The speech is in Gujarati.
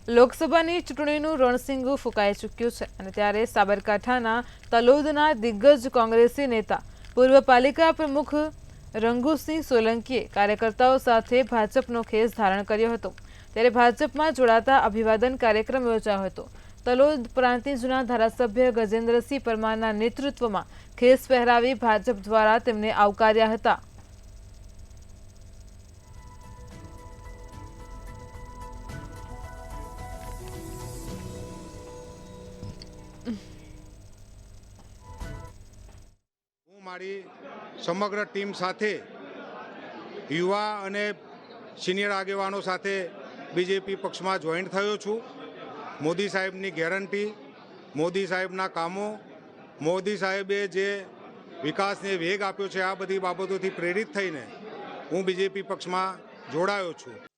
લોકસભાની ચૂંટણીનું રણસિંગુ ફૂંકાઈ ચૂક્યું છે અને ત્યારે સાબરકાંઠાના તલોદના દિગ્ગજ કોંગ્રેસી નેતા પૂર્વ પાલિકા પ્રમુખ રંગુસિંહ સોલંકીએ કાર્યકર્તાઓ સાથે ભાજપનો ખેસ ધારણ કર્યો હતો। ત્યારે ભાજપમાં જોડાતા અભિવાદન કાર્યક્રમ યોજાયો હતો। તલોદ પ્રાંતિજના ધારાસભ્ય ગજેન્દ્રસિંહ પરમારના નેતૃત્વમાં ખેસ પહેરાવી ભાજપ દ્વારા તેમને આવકાર્યા હતા। મારી સમગ્ર ટીમ સાથે યુવા અને સિનિયર આગેવાનો સાથે બીજેપી પક્ષમાં જોઈન્ટ થયો છું। મોદી સાહેબની ગેરંટી, મોદી સાહેબના કામો, મોદી સાહેબે જે વિકાસને વેગ આપ્યો છે, આ બધી બાબતોથી પ્રેરિત થઈને હું બીજેપી પક્ષમાં જોડાયો છું।